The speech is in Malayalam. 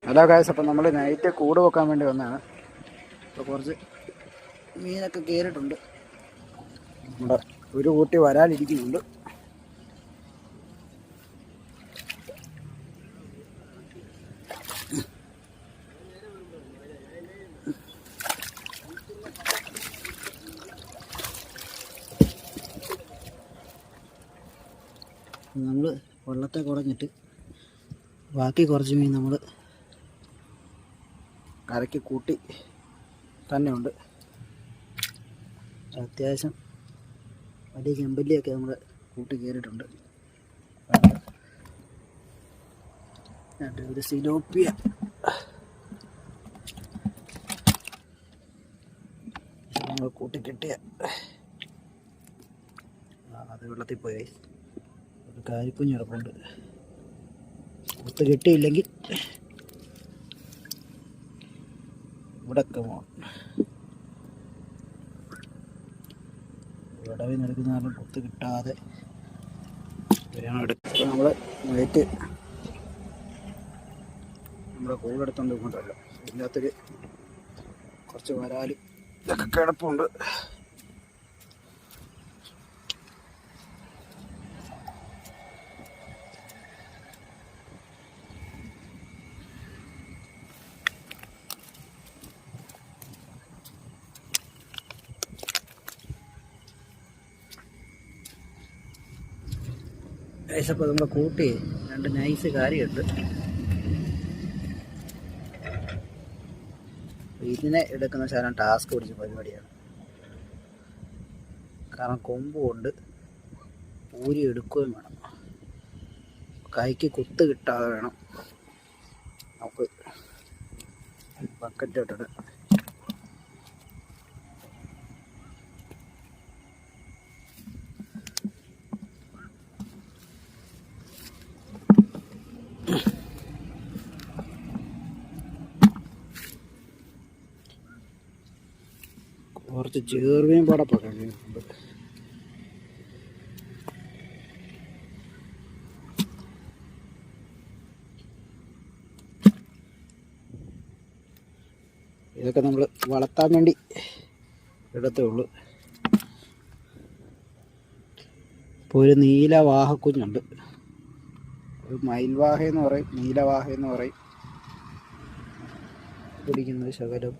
ഹലോ ഗായ്സ്, അപ്പം നമ്മൾ നൈറ്റ് കൂട് വെക്കാൻ വേണ്ടി വന്നതാണ്. അപ്പോൾ കുറച്ച് മീനൊക്കെ കയറിയിട്ടുണ്ട്. നമ്മുടെ ഒരു കൂട്ടി വരാലിരിക്കുന്നുണ്ട്. നമ്മൾ വെള്ളത്തെ കുടഞ്ഞിട്ട് ബാക്കി കുറച്ച് മീൻ നമ്മൾ കരയ്ക്ക് കൂട്ടി തന്നെ ഉണ്ട്. അത്യാവശ്യം വലിയ ചെമ്പല്ലിയൊക്കെ നമ്മൾ കൂട്ടി കയറിയിട്ടുണ്ട്. ഒരു സിലോപ്പിയ നമ്മൾ കൂട്ടി കിട്ടിയ അത് വെള്ളത്തിൽ പോയി. ഒരു കാരിക്കുഞ്ഞ് കിടപ്പുണ്ട്. ഒത്ത് കിട്ടിയില്ലെങ്കിൽ ഇവിടൊക്കെ വിടവിൽ നിൽക്കുന്ന കാരണം കൊത്ത് കിട്ടാതെ എടുക്കുക. നമ്മൾ വെയിറ്റ് നമ്മുടെ കൂടെടുത്തോണ്ട് കൊണ്ടല്ലോ. ഇതിനകത്തൊരു കുറച്ച് വരാൽ ഇതൊക്കെ കിടപ്പുണ്ട്. അപ്പോൾ നമ്മൾ കൂട്ടി രണ്ട് നൈസ് കാര്യമുണ്ട്. ഇതിനെ എടുക്കുന്ന ശകലം ടാസ്ക് പിടിച്ച പരിപാടിയാണ്. കാരണം കൊമ്പുകൊണ്ട് ഊരി എടുക്കുകയും വേണം. കൈക്ക് കുത്ത് കിട്ടാതെ വേണം നമുക്ക് ബക്കറ്റ് ഇട്ടിട്ട് കുറച്ച് ചേർവയും പടപ്പൊക്കെ ഉണ്ട്. ഇതൊക്കെ നമ്മൾ വളർത്താൻ വേണ്ടി എടുത്തേ ഉള്ളൂ. ഇപ്പോൾ ഒരു നീലവാഹക്കുഞ്ഞുണ്ട്. ഒരു മയിൽവാഹയെന്ന് പറയും, നീലവാഹയെന്ന് പറയും. പിടിക്കുന്നത് ശകലം